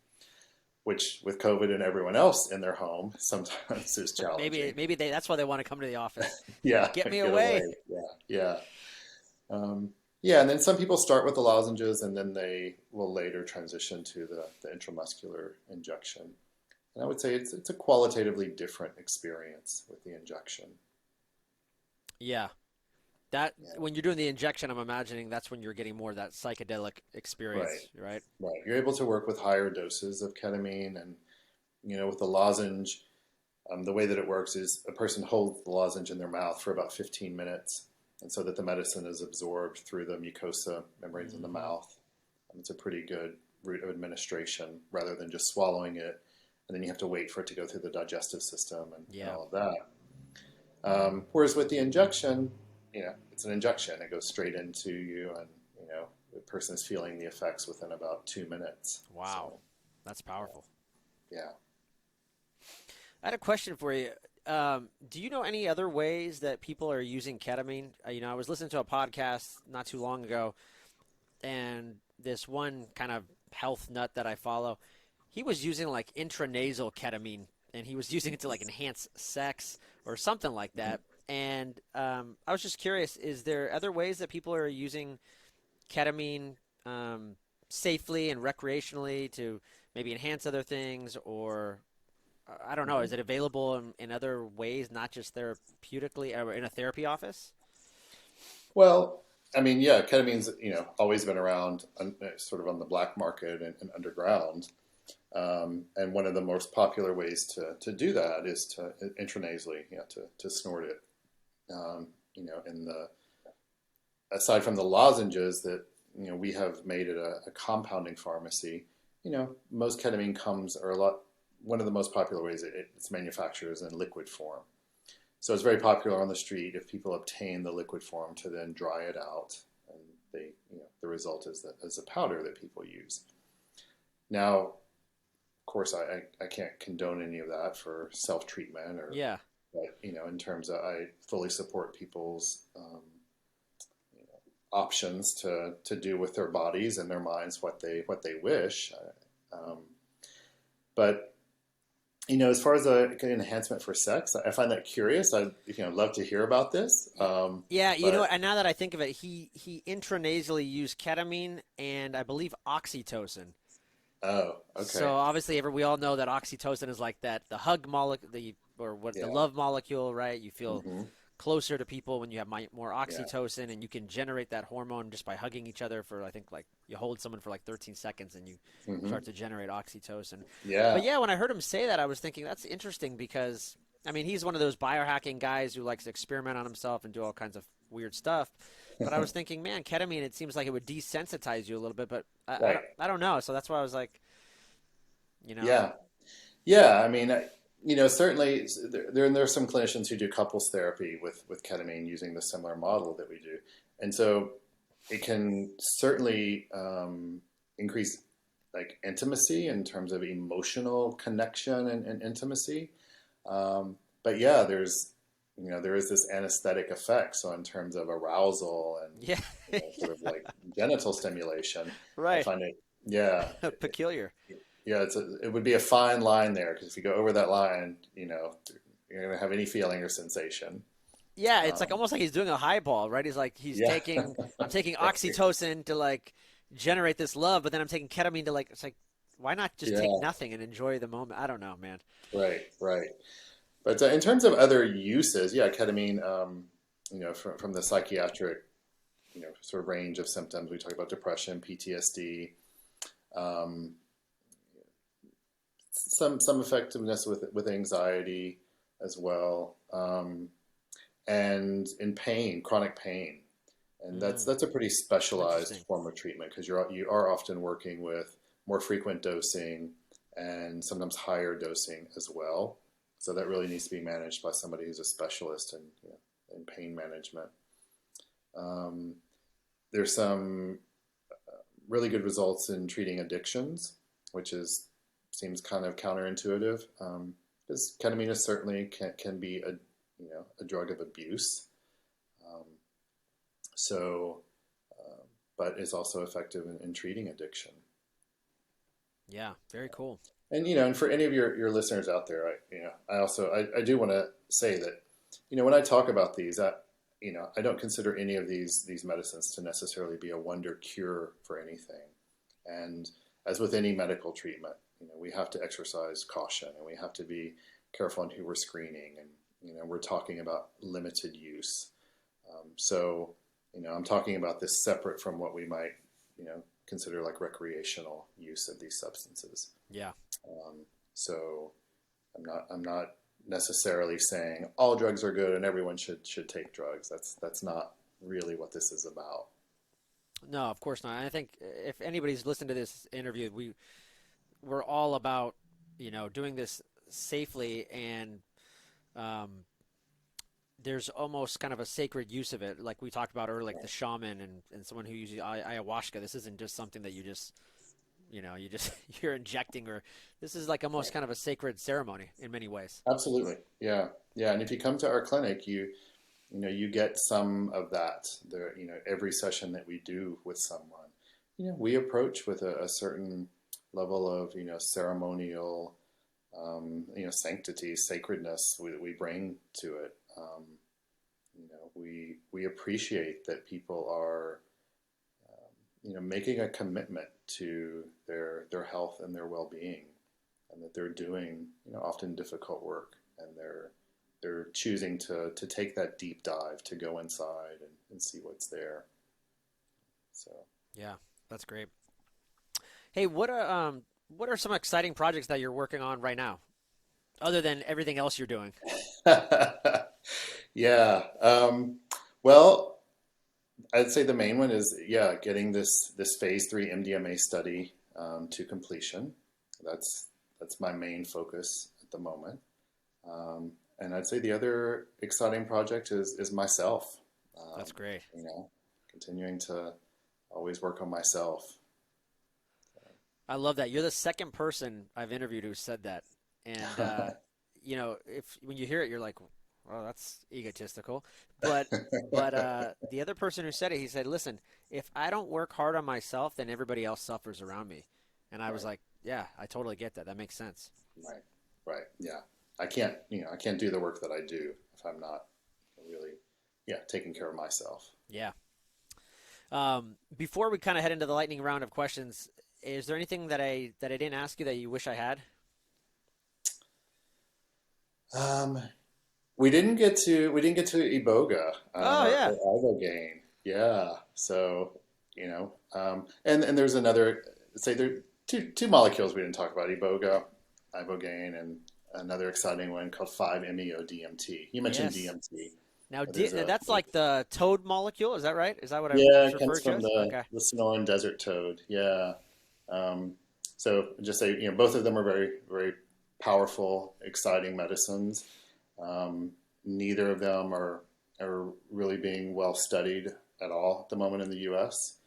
which with COVID and everyone else in their home sometimes is challenging. Maybe that's why they want to come to the office. Yeah, Get me away. Yeah. Yeah, and then some people start with the lozenges, and then they will later transition to the intramuscular injection. And I would say it's a qualitatively different experience with the injection. Yeah. When you're doing the injection, I'm imagining that's when you're getting more of that psychedelic experience, right? Right. You're able to work with higher doses of ketamine, and with the lozenge, the way that it works is a person holds the lozenge in their mouth for about 15 minutes, and so that the medicine is absorbed through the mucosa membranes in the mouth. It's a pretty good route of administration rather than just swallowing it, and then you have to wait for it to go through the digestive system and all of that. Whereas with the injection, it's an injection. It goes straight into you, and the person is feeling the effects within about 2 minutes. Wow. So, That's powerful. yeah. I had a question for you. Do you know any other ways that people are using ketamine? I was listening to a podcast not too long ago, and this one kind of health nut that I follow, he was using like intranasal ketamine, and he was using it to like enhance sex or something like that. And I was just curious, is there other ways that people are using ketamine safely and recreationally to maybe enhance other things, or I don't know, is it available in other ways, not just therapeutically or in a therapy office? Well, I mean, yeah, ketamine's always been around, sort of on the black market and underground. And one of the most popular ways to do that is to intranasally, to snort it. In the aside from the lozenges that we have made at a compounding pharmacy, most ketamine comes or a lot. One of the most popular ways it's manufactured is in liquid form. So it's very popular on the street if people obtain the liquid form to then dry it out, and the result is a powder that people use. Now, of course, I can't condone any of that for self-treatment Yeah. but in terms of I fully support people's options to do with their bodies and their minds what they wish. But as far as an enhancement for sex, I find that curious. I'd love to hear about this. Yeah, But and now that I think of it, he intranasally used ketamine and I believe oxytocin. oh, So okay, obviously, we all know that oxytocin is like the hug molecule, the yeah, love molecule, right? You feel hmm closer to people when you have more yeah, oxytocin, and you can generate that hormone just by hugging each other for, I think, like you hold someone for like 13 seconds and you hmm start to generate oxytocin. But yeah, yeah, when I heard him say that, I was thinking that's interesting because I mean he's one of those biohacking guys who likes to experiment on himself and do all kinds of weird stuff. But I was thinking, man, ketamine, it seems like it would desensitize you a little bit, but right, I don't know. So that's why I was like, you know, yeah. Yeah, I mean, certainly there's some clinicians who do couples therapy with ketamine using the similar model that we do, and so it can certainly increase like intimacy in terms of emotional connection and intimacy. But yeah, there is this anesthetic effect. So in terms of arousal and yeah, sort of like genital stimulation, I right, find it yeah. peculiar. Yeah, it would be a fine line there because if you go over that line, you're going to have any feeling or sensation. Yeah, it's like Um, almost like he's doing a highball, right? He's like yeah, I'm taking right. oxytocin to like generate this love, but then I'm taking ketamine to like, it's like, why not just take Yeah, nothing and enjoy the moment? I don't know, man. right, right. But in terms of other uses, yeah, ketamine, from the psychiatric, sort of range of symptoms, we talk about depression, PTSD, um, some effectiveness with anxiety as well. And in pain, chronic pain, and Mm, that's a pretty specialized interesting. form of treatment because you are often working with more frequent dosing and sometimes higher dosing as well. So that really needs to be managed by somebody who's a specialist in pain management. Um, there's some really good results in treating addictions, which is seems kind of counterintuitive. Because ketamine is certainly can be a drug of abuse. Um, so, but is also effective in treating addiction. Yeah, very cool. And and for any of your listeners out there, I do want to say that when I talk about these, I don't consider any of these medicines to necessarily be a wonder cure for anything. And as with any medical treatment, we have to exercise caution and we have to be careful on who we're screening, and we're talking about limited use. So, I'm talking about this separate from what we might, consider like recreational use of these substances. Yeah. Um, so, I'm not necessarily saying all drugs are good and everyone should take drugs. That's not really what this is about. No, of course not. I think if anybody's listened to this interview, we're all about, doing this safely and um, there's almost kind of a sacred use of it, like we talked about earlier, like the shaman and someone who uses ayahuasca. This isn't just something that you just you're injecting, or this is like almost Right. kind of a sacred ceremony in many ways. Absolutely. Yeah. Yeah. And if you come to our clinic, you get some of that. There, every session that we do with someone, we approach with a certain level of, ceremonial, sanctity, sacredness we bring to it. We appreciate that people are, making a commitment to their health and their well-being, and that they're doing, often difficult work, and they're choosing to take that deep dive to go inside and see what's there. So Yeah, that's great. Hey, what what are some exciting projects that you're working on right now, other than everything else you're doing? Yeah. Well, I'd say the main one is, yeah, getting this phase 3 MDMA study to completion. That's my main focus at the moment. And I'd say the other exciting project is myself. That's Um, great. you know, continuing to always work on myself. I love that. You're the second person I've interviewed who said that. And you know, if when you hear it, you're like, "Well, that's egotistical." But the other person who said it, he said, "Listen, if I don't work hard on myself, then everybody else suffers around me." And I was Right, like, "Yeah, I totally get that. That makes sense." right, right. Yeah, I can't do the work that I do if I'm not really, yeah, taking care of myself. Yeah. Before we kind of head into the lightning round of questions, is there anything that I didn't ask you that you wish I had? Um, we didn't get to Iboga Oh yeah. or Ibogaine. Yeah. So, and there's another, say there are two molecules we didn't talk about, Iboga, Ibogaine, and another exciting one called 5-MeO-DMT. You mentioned Yes. DMT. Now, There's a that's like the toad molecule. Is that right? Is that what I Yeah, was it comes referred to from as? Okay. the Sonoran Desert toad. Yeah. Um, so just say, both of them are very, very powerful, exciting medicines. Neither of them are really being well studied at all at the moment in the U.S.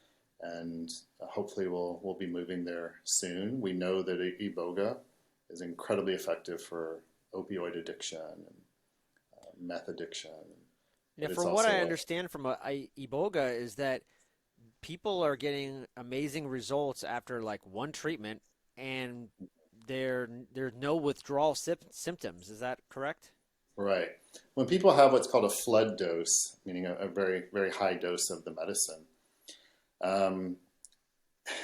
And hopefully we'll be moving there soon. We know that Iboga is incredibly effective for opioid addiction and meth addiction, Yeah, but it's from what I also understand from Iboga is that people are getting amazing results after like one treatment, and there's no withdrawal symptoms. Is that correct? right. When people have what's called a flood dose, meaning a very, very high dose of the medicine, um,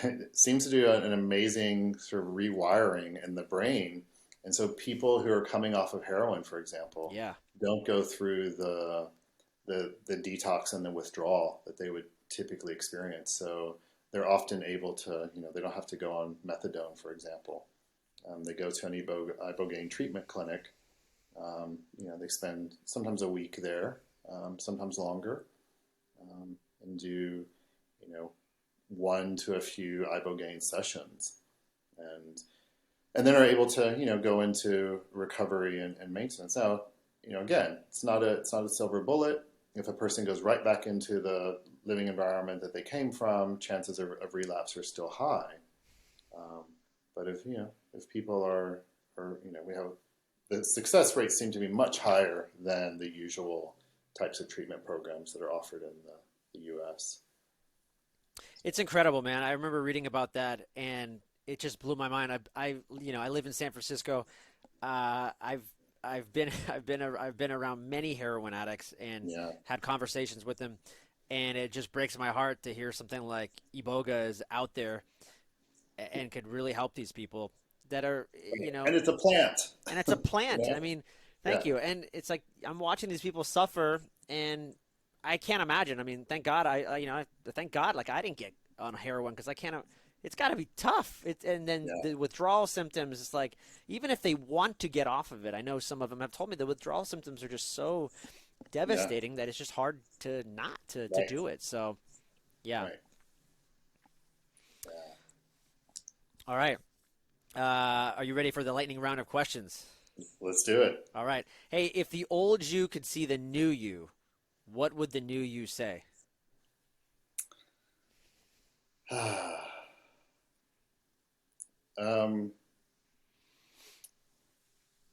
it seems to do an amazing sort of rewiring in the brain. And so people who are coming off of heroin, for example, Yeah. don't go through the detox and the withdrawal that they would typically experience. So they're often able to, they don't have to go on methadone, for example. They go to an Ibogaine treatment clinic. They spend sometimes a week there, sometimes longer, and do, you know, one to a few Ibogaine sessions, and and then are able to, go into recovery and maintenance. Now, again, it's not a silver bullet. If a person goes right back into the living environment that they came from, chances of relapse are still high. Um, but if people we have the success rates seem to be much higher than the usual types of treatment programs that are offered in the U.S. It's incredible, man. I remember reading about that, and it just blew my mind. I live in San Francisco. I've been I've been around many heroin addicts and Yeah, had conversations with them, and it just breaks my heart to hear something like Iboga is out there and could really help these people that are, and it's a plant. and it's a You plant. know? I mean, Yeah, thank you. And it's like I'm watching these people suffer, and I can't imagine. I mean, thank God thank God, like I didn't get on heroin because I can't. It's got to be tough. And then yeah, the withdrawal symptoms. It's like even if they want to get off of it, I know some of them have told me the withdrawal symptoms are just so yeah. devastating that it's just hard to not to Right, do it. So yeah. right. Yeah. All right. Are you ready for the lightning round of questions? Let's do it. All right. Hey, if the old you could see the new you, what would the new you say? um,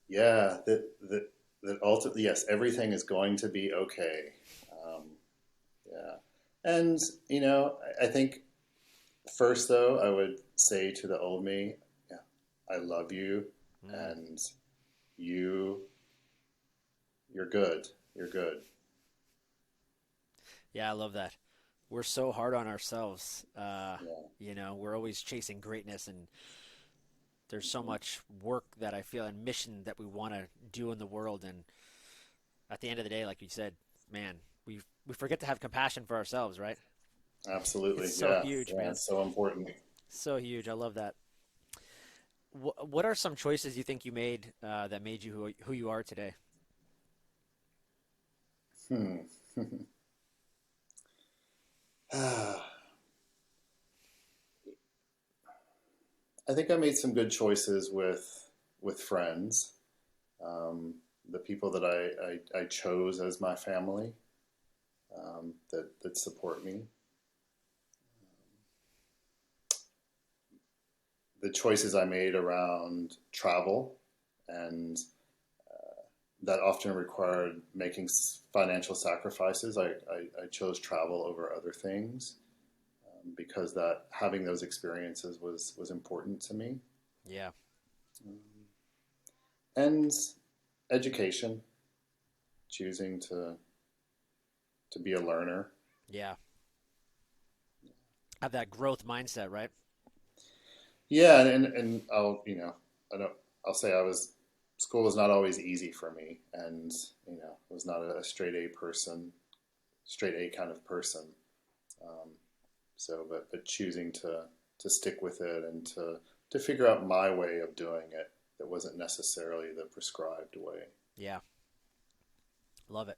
yeah, that ultimately, yes, everything is going to be okay. Um, yeah, and I think first though, I would say to the old me, yeah, I love you, Mm, and you, you're good. You're good. yeah, I love that. We're so hard on ourselves. Yeah. We're always chasing greatness, and there's so much work that I feel and mission that we want to do in the world. And at the end of the day, like you said, man, we forget to have compassion for ourselves, right? It's Absolutely. so Yeah. huge, Yeah. man. It's so important. So huge. I love that. what are some choices you think you made that made you who you are today? Hmm. I think I made some good choices with friends, the people that I chose as my family, that support me. The choices I made around travel, and that often required making financial sacrifices. I chose travel over other things, because that having those experiences was important to me. Yeah, And education, choosing to be a learner. yeah. Have that growth mindset, right? Yeah, and I don't I'll say school was not always easy for me, and was not a straight A person, straight A kind of person. Um, but choosing to stick with it, and to figure out my way of doing it that wasn't necessarily the prescribed way. Yeah, love it.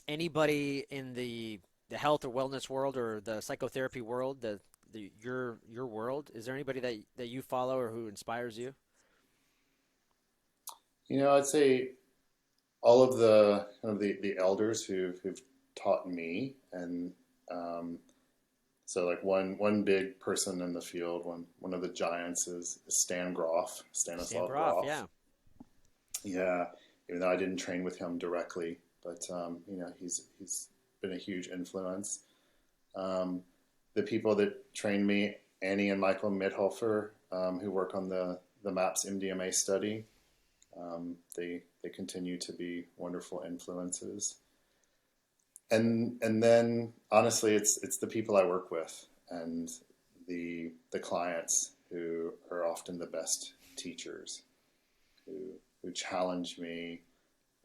Anybody in the health or wellness world or the psychotherapy world, your world, is there anybody that you follow or who inspires you? I'd say all of the kind of the elders who've taught me, and so like one big person in the field, one of the giants is Stan Stanislav Groff, Grof. yeah. Yeah, even though I didn't train with him directly, but he's been a huge influence. Um, the people that trained me, Annie and Michael Mithofer, who work on the MAPS MDMA study, they continue to be wonderful influences. And then honestly, it's the people I work with, and the clients who are often the best teachers, who who challenge me,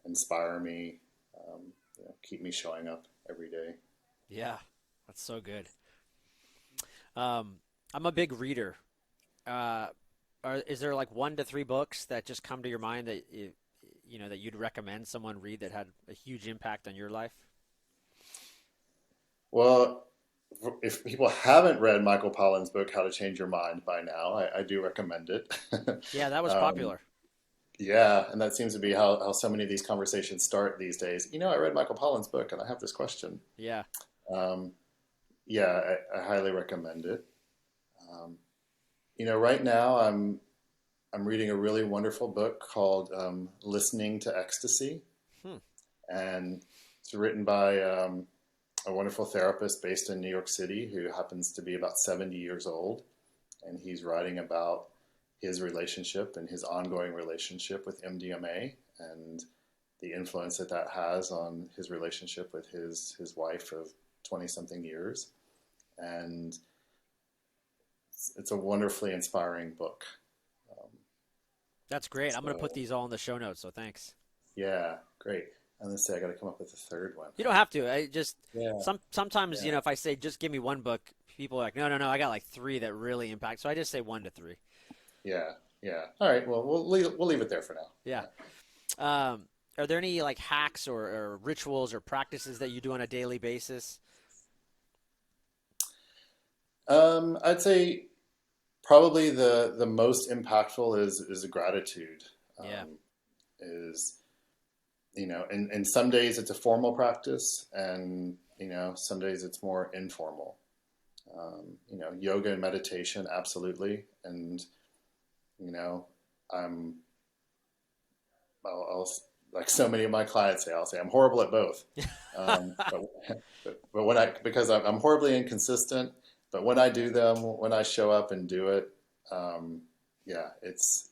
inspire me, keep me showing up every day. Yeah, that's so good. Um, I'm a big reader. Uh, is there like 1 to 3 books that just come to your mind that that you'd recommend someone read that had a huge impact on your life? Well, if people haven't read Michael Pollan's book, How to Change Your Mind, by now, I do recommend it. Yeah, that was um, popular. yeah, and that seems to be how so many of these conversations start these days. I read Michael Pollan's book and I have this question. Yeah. Um, yeah, I highly recommend it. Um, right now I'm reading a really wonderful book called Listening to Ecstasy, Hmm. and it's written by a wonderful therapist based in New York City who happens to be about 70 years old, and he's writing about his relationship and his ongoing relationship with MDMA, and the influence that has on his relationship with his wife of 20 something years. And it's a wonderfully inspiring book. Um, That's great. I'm gonna put so these all in the show notes, so thanks. yeah, great. And let's say I got to come up with a third one, You don't huh? have to. I just Yeah, sometimes, yeah, if I say just give me one book, people are like, no, no, no, I got like three that really impact. So I just say 1 to 3. yeah, yeah. All right. Well, we'll leave it there for now. Yeah. Yeah. Are there any like hacks or rituals or practices that you do on a daily basis? I'd say probably the most impactful is gratitude. Yeah. Is and some days it's a formal practice, and some days it's more informal. Yoga and meditation, absolutely, and you know, I'm I'll like so many of my clients say, I'll say I'm horrible at both. Um, but, but when because I'm horribly inconsistent, but when I do them, when I show up and do it, um, yeah, it's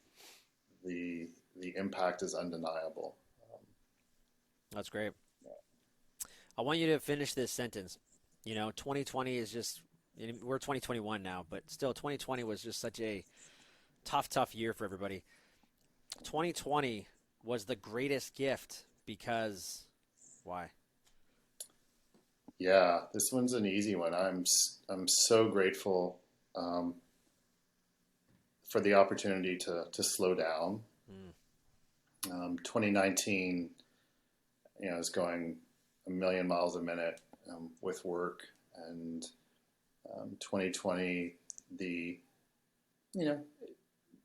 the the impact is undeniable. Um, That's great. I want you to finish this sentence. 2020 is just, we're 2021 now, but still 2020 was just such a tough, tough year for everybody. 2020 was the greatest gift because why? yeah, this one's an easy one. I'm so grateful um, for the opportunity to slow down. Mm. 2019, I was going a million miles a minute with work, and 2020,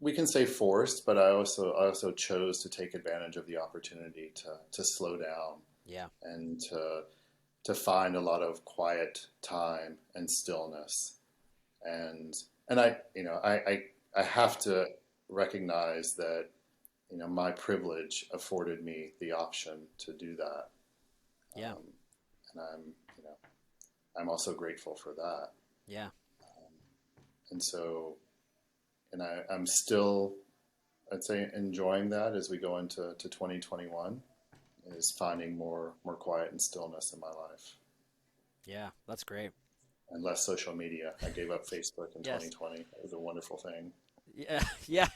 we can say forced, but I also chose to take advantage of the opportunity to slow down, Yeah. and to find a lot of quiet time and stillness, and I have to recognize that my privilege afforded me the option to do that. Yeah. And I'm also grateful for that. Yeah. And so, I'm still, I'd say, enjoying that as we go into 2021, is finding more quiet and stillness in my life, Yeah. That's great. and less social media. I gave up Facebook in Yes. 2020. It was a wonderful thing. Yeah. Yeah.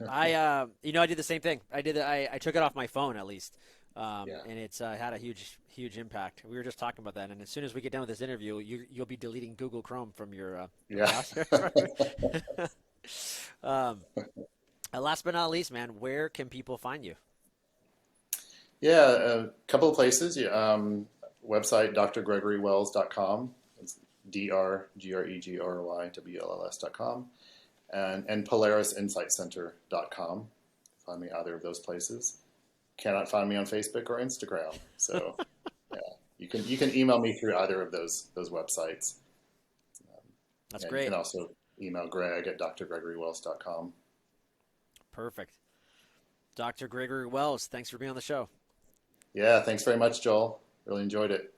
I did the same thing. I took it off my phone at least. Yeah. And it's had a huge impact. We were just talking about that, and as soon as we get done with this interview, you'll be deleting Google Chrome from your Yeah. browser. um, Last but not least, man, where can people find you? Yeah, a couple of places. Yeah, website drgregorywells.com. It's drgregorywells.com, and Polaris Insight Center.com. Find me either of those places. Cannot find me on Facebook or Instagram. So yeah, you can email me through either of those websites. That's And you great. can also email Greg at drgregorywells.com. Perfect. Dr. Gregory Wells, thanks for being on the show. Yeah, thanks very much, Joel. Really enjoyed it.